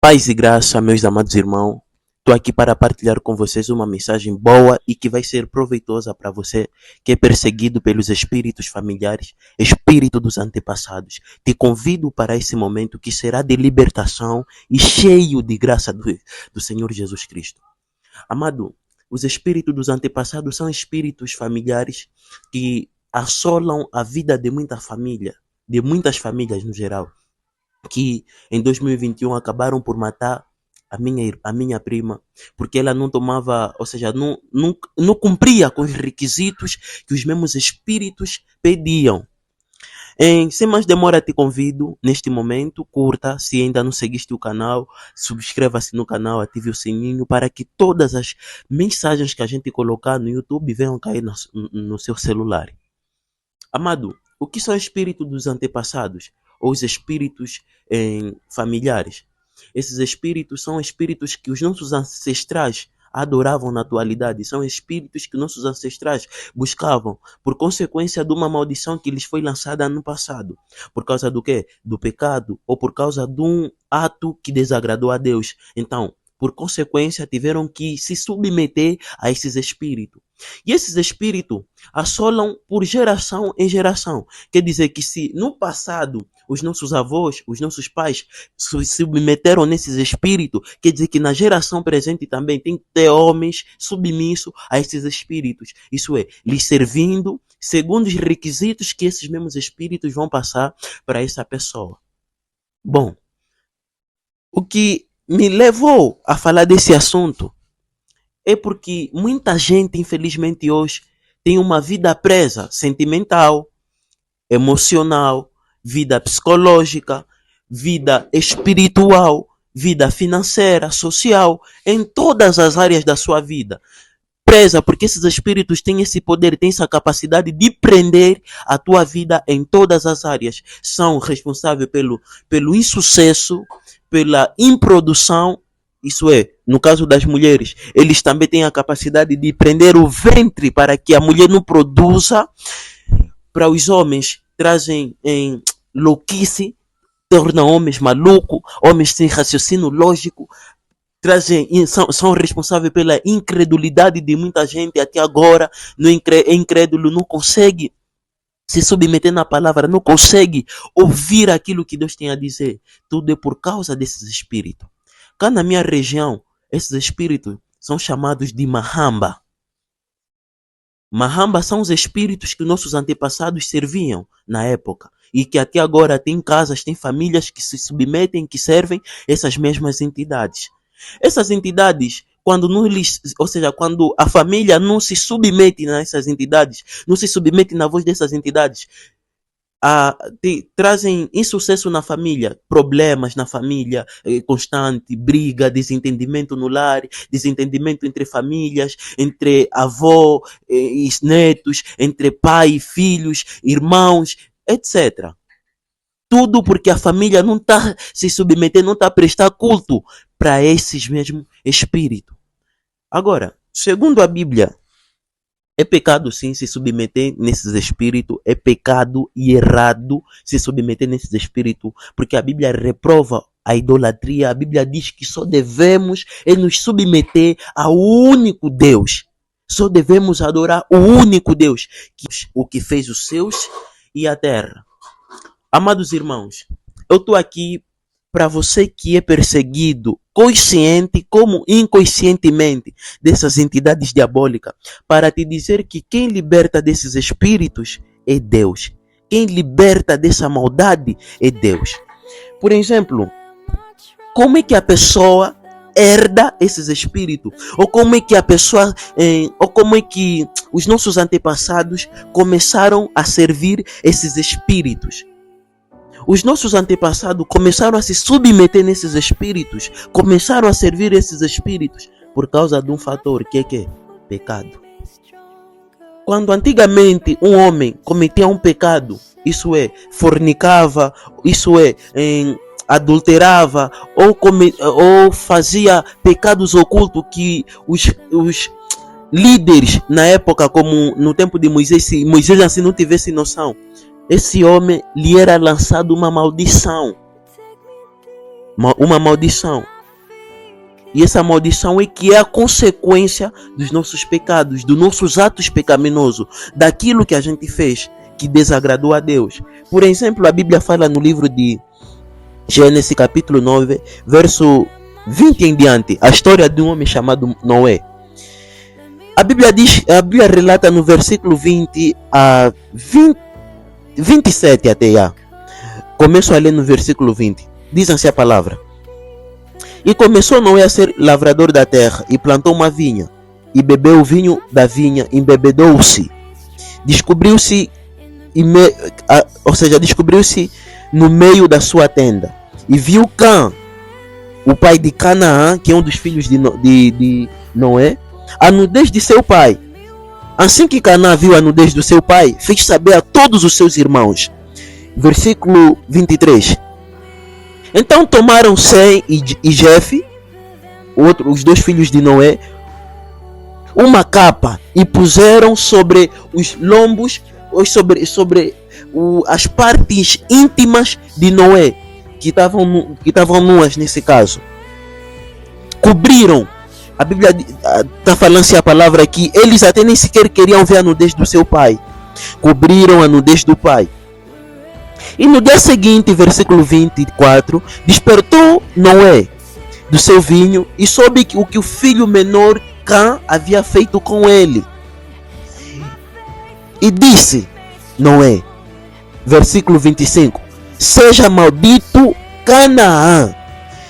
Paz e graça, meus amados irmãos. Estou aqui para partilhar com vocês uma mensagem boa e que vai ser proveitosa para você que é perseguido pelos espíritos familiares, espírito dos antepassados. Te convido para esse momento que será de libertação e cheio de graça do Senhor Jesus Cristo. Amado, os espíritos dos antepassados são espíritos familiares que assolam a vida de muitas famílias no geral, que em 2021 acabaram por matar a minha prima, porque ela não tomava, ou seja, não cumpria com os requisitos que os mesmos espíritos pediam. Sem mais demora, te convido neste momento, curta, se ainda não seguiste o canal, subscreva-se no canal, ative o sininho para que todas as mensagens que a gente colocar no YouTube venham cair no seu celular. Amado, o que são espíritos dos antepassados? Ou os espíritos familiares? Esses espíritos são espíritos que os nossos ancestrais adoravam na atualidade. São espíritos que nossos ancestrais buscavam por consequência de uma maldição que lhes foi lançada no passado. Por causa do quê? Do pecado ou por causa de um ato que desagradou a Deus. Então, por consequência, tiveram que se submeter a esses espíritos. E esses espíritos assolam por geração em geração. Quer dizer que se no passado os nossos avós, os nossos pais se submeteram nesses espíritos, quer dizer que na geração presente também tem que ter homens submissos a esses espíritos. Isso é, lhes servindo segundo os requisitos que esses mesmos espíritos vão passar para essa pessoa. Bom, o que me levou a falar desse assunto é porque muita gente, infelizmente, hoje tem uma vida presa, sentimental, emocional, vida psicológica, vida espiritual, vida financeira, social, em todas as áreas da sua vida. Presa porque esses espíritos têm esse poder, têm essa capacidade de prender a tua vida em todas as áreas. São responsáveis pelo insucesso, pela improdução. Isso é, no caso das mulheres, eles também têm a capacidade de prender o ventre para que a mulher não produza. Para os homens, trazem louquice, tornam homens malucos, homens sem raciocínio lógico, são responsáveis pela incredulidade de muita gente até agora. É incrédulo, não consegue se submeter na palavra, não consegue ouvir aquilo que Deus tem a dizer. Tudo é por causa desses espíritos. Cá na minha região, esses espíritos são chamados de Mahamba. Mahamba são os espíritos que nossos antepassados serviam na época e que até agora tem casas, tem famílias que se submetem, que servem essas mesmas entidades. Essas entidades, quando a família não se submete a essas entidades, não se submete na voz dessas entidades, trazem insucesso na família, problemas na família, constante, briga, desentendimento no lar, desentendimento entre famílias, entre avó e netos, entre pai e filhos, irmãos, etc. Tudo porque a família não está se submetendo, não está a prestar culto para esses mesmos espíritos. Agora, segundo a Bíblia, é pecado sim se submeter nesses espíritos, é pecado e errado se submeter nesses espíritos, porque a Bíblia reprova a idolatria. A Bíblia diz que só devemos nos submeter ao único Deus. Só devemos adorar o único Deus, o que fez os céus e a terra. Amados irmãos, eu estou aqui para você que é perseguido, consciente como inconscientemente, dessas entidades diabólicas, para te dizer que quem liberta desses espíritos é Deus. Quem liberta dessa maldade é Deus. Por exemplo, como é que a pessoa herda esses espíritos? Ou como é que os nossos antepassados começaram a servir esses espíritos? Os nossos antepassados começaram a se submeter nesses espíritos, começaram a servir esses espíritos por causa de um fator que é pecado. Quando antigamente um homem cometia um pecado, isso é, fornicava, isso é, adulterava ou fazia pecados ocultos que os líderes na época, como no tempo de Moisés, se Moisés assim não tivesse noção, esse homem lhe era lançado uma maldição. Uma maldição. E essa maldição é que é a consequência dos nossos pecados, dos nossos atos pecaminosos, daquilo que a gente fez que desagradou a Deus. Por exemplo, a Bíblia fala no livro de Gênesis capítulo 9, verso 20 em diante, a história de um homem chamado Noé. A Bíblia relata no versículo 20 a 27 até. Começo a ler no versículo 20. Diz assim a palavra: E começou Noé a ser lavrador da terra, e plantou uma vinha, e bebeu o vinho da vinha, embebedou-se. Descobriu-se no meio da sua tenda, e viu Cã, o pai de Canaã, que é um dos filhos de Noé, a nudez de seu pai. Assim que Canaã viu a nudez do seu pai, fez saber a todos os seus irmãos. Versículo 23. Então tomaram Sem e Jefe, os dois filhos de Noé, uma capa e puseram sobre os lombos, ou sobre as partes íntimas de Noé, que estavam nuas nesse caso. Cobriram. A Bíblia está falando assim a palavra aqui. Eles até nem sequer queriam ver a nudez do seu pai. Cobriram a nudez do pai. E no dia seguinte, versículo 24, despertou Noé do seu vinho e soube o que o filho menor Cã havia feito com ele. E disse Noé, versículo 25: Seja maldito Canaã,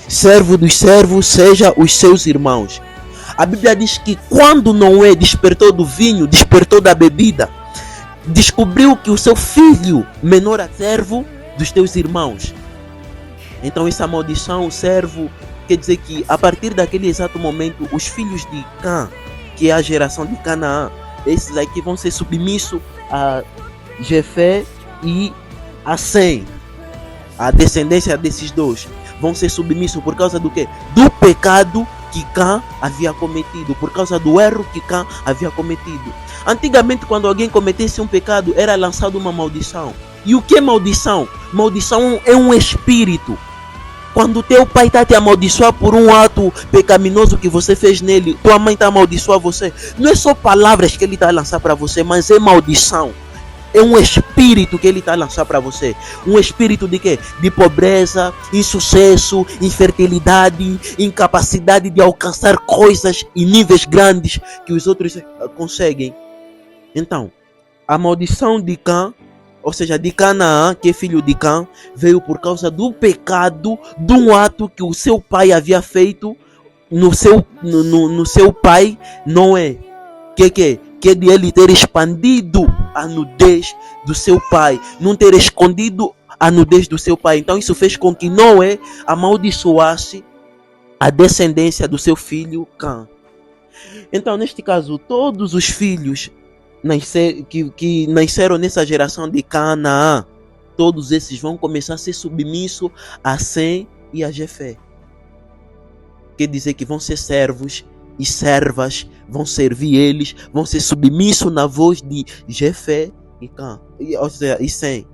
servo dos servos, seja os seus irmãos. A Bíblia diz que quando Noé despertou do vinho, despertou da bebida, descobriu que o seu filho menor era servo dos teus irmãos. Então essa maldição, o servo, quer dizer que a partir daquele exato momento, os filhos de Cã, que é a geração de Canaã, esses aqui vão ser submissos a Jefé e a Sem. A descendência desses dois vão ser submissos por causa do quê? Do pecado que Cã havia cometido, por causa do erro que Cã havia cometido. Antigamente, quando alguém cometesse um pecado, era lançado uma maldição. E o que é maldição? Maldição é um espírito. Quando teu pai está te amaldiçoar por um ato pecaminoso que você fez nele, tua mãe está amaldiçoar você, não é só palavras que ele está a lançar para você, mas é maldição. É um espírito que ele está a lançar para você. Um espírito de quê? De pobreza, insucesso, infertilidade, incapacidade de alcançar coisas e níveis grandes que os outros conseguem. Então, a maldição de Cã, ou seja, de Canaã, que é filho de Cã, veio por causa do pecado, de um ato que o seu pai havia feito no seu pai Noé. Que é de ele ter expandido a nudez do seu pai, não ter escondido a nudez do seu pai. Então isso fez com que Noé amaldiçoasse a descendência do seu filho Cã. Então neste caso, todos os filhos que nasceram nessa geração de Canaã, todos esses vão começar a ser submissos a Sem e a Jefé. Quer dizer que vão ser servos e servas, vão servir eles, vão ser submissos na voz de Jefé e Cã, ou seja, e Sem.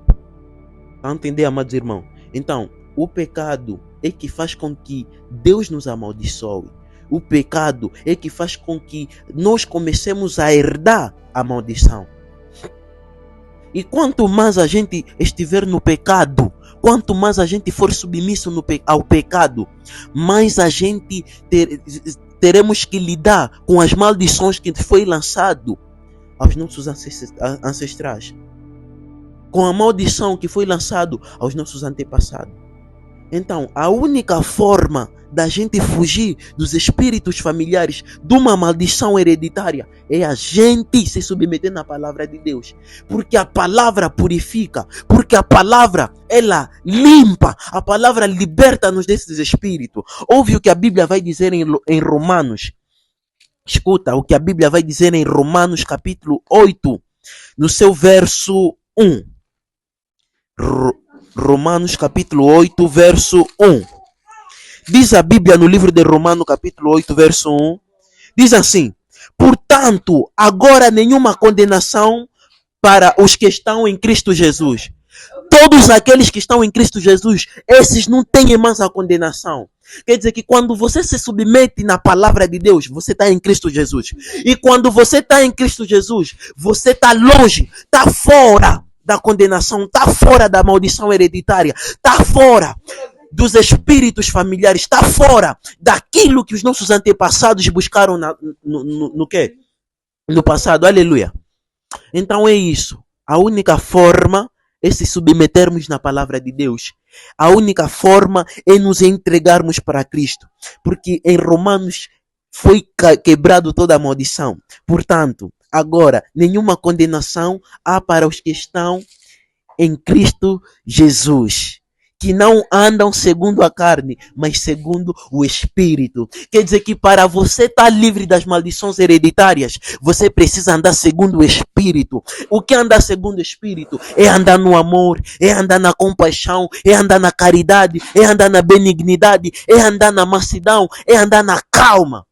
Para entender, amados irmãos? Então, o pecado é que faz com que Deus nos amaldiçoe. O pecado é que faz com que nós comecemos a herdar a maldição. E quanto mais a gente estiver no pecado, quanto mais a gente for submisso ao pecado, mais a gente teremos que lidar com as maldições que foi lançado aos nossos ancestrais, com a maldição que foi lançado aos nossos antepassados. Então, a única forma da gente fugir dos espíritos familiares, de uma maldição hereditária, é a gente se submeter na palavra de Deus. Porque a palavra purifica, porque a palavra, ela limpa, a palavra liberta-nos desses espíritos. Ouve o que a Bíblia vai dizer em Romanos. Escuta o que a Bíblia vai dizer em Romanos capítulo 8, no seu verso 1. Romanos capítulo 8, verso 1. Diz a Bíblia no livro de Romanos capítulo 8, verso 1. Diz assim: portanto, agora nenhuma condenação para os que estão em Cristo Jesus. Todos aqueles que estão em Cristo Jesus, esses não têm mais a condenação. Quer dizer que quando você se submete na palavra de Deus, você está em Cristo Jesus. E quando você está em Cristo Jesus, você está longe, está fora da condenação, está fora da maldição hereditária, está fora dos espíritos familiares, está fora daquilo que os nossos antepassados buscaram no quê? No passado. Aleluia. Então é isso. A única forma é se submetermos na palavra de Deus. A única forma é nos entregarmos para Cristo. Porque em Romanos foi quebrado toda a maldição. Portanto, agora, nenhuma condenação há para os que estão em Cristo Jesus, que não andam segundo a carne, mas segundo o Espírito. Quer dizer que para você estar livre das maldições hereditárias, você precisa andar segundo o Espírito. O que é andar segundo o Espírito? É andar no amor, é andar na compaixão, é andar na caridade, é andar na benignidade, é andar na mansidão, é andar na calma.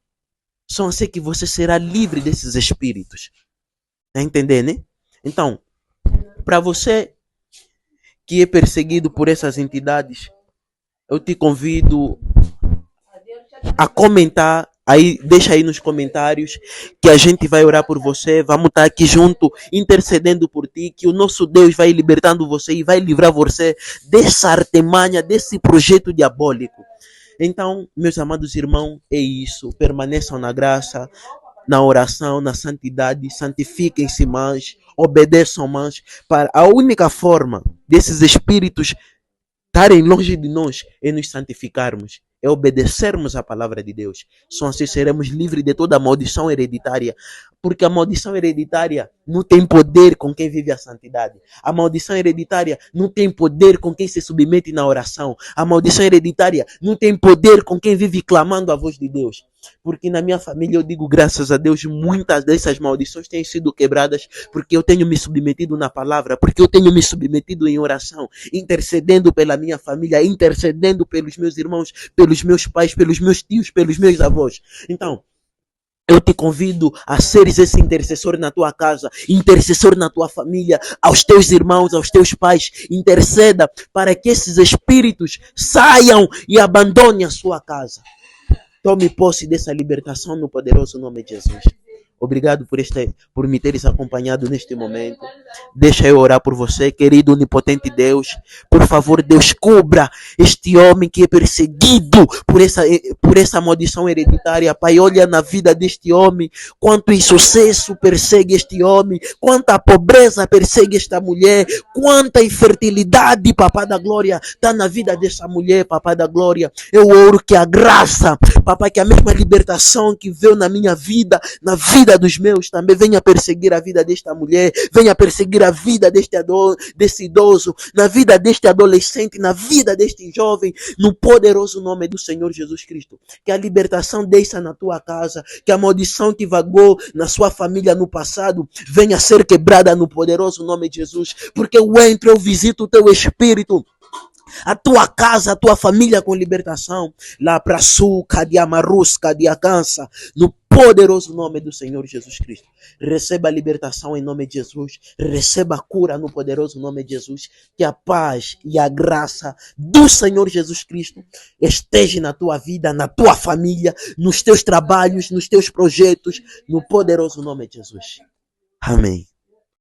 Só assim que você será livre desses espíritos. Tá entendendo, né? Então, para você que é perseguido por essas entidades, eu te convido a comentar, aí deixa aí nos comentários que a gente vai orar por você, vamos estar aqui junto intercedendo por ti, que o nosso Deus vai libertando você e vai livrar você dessa artimanha, desse projeto diabólico. Então, meus amados irmãos, é isso, permaneçam na graça, na oração, na santidade, santifiquem-se mais, obedeçam mais. Para a única forma desses espíritos estarem longe de nós é nos santificarmos, é obedecermos a palavra de Deus. Só assim seremos livres de toda a maldição hereditária. Porque a maldição hereditária não tem poder com quem vive a santidade. A maldição hereditária não tem poder com quem se submete na oração. A maldição hereditária não tem poder com quem vive clamando a voz de Deus. Porque na minha família eu digo graças a Deus, muitas dessas maldições têm sido quebradas porque eu tenho me submetido na palavra, porque eu tenho me submetido em oração, intercedendo pela minha família, intercedendo pelos meus irmãos, pelos meus pais, pelos meus tios, pelos meus avós. Então, eu te convido a seres esse intercessor na tua casa, intercessor na tua família, aos teus irmãos, aos teus pais. Interceda para que esses espíritos saiam e abandonem a sua casa. Tome posse dessa libertação no poderoso nome de Jesus. Obrigado por me teres acompanhado neste momento. Deixa eu orar por você, querido onipotente Deus. Por favor, Deus, cubra este homem que é perseguido por essa maldição hereditária. Pai, olha na vida deste homem, quanto insucesso persegue este homem, quanta pobreza persegue esta mulher, quanta infertilidade, Papai da Glória, está na vida dessa mulher, Papai da Glória. Eu oro que a graça, Papai, que a mesma libertação que veio na minha vida, na vida dos meus, também venha perseguir a vida desta mulher, venha perseguir a vida desse idoso, na vida deste adolescente, na vida deste jovem, no poderoso nome do Senhor Jesus Cristo. Que a libertação desça na tua casa, que a maldição que vagou na sua família no passado venha ser quebrada no poderoso nome de Jesus, porque eu entro, eu visito o teu espírito, a tua casa, a tua família com libertação. Lá para sul, Cadiamarusca, Diacança, no poderoso nome do Senhor Jesus Cristo. Receba a libertação em nome de Jesus. Receba a cura no poderoso nome de Jesus. Que a paz e a graça do Senhor Jesus Cristo esteja na tua vida, na tua família, nos teus trabalhos, nos teus projetos, no poderoso nome de Jesus. Amém.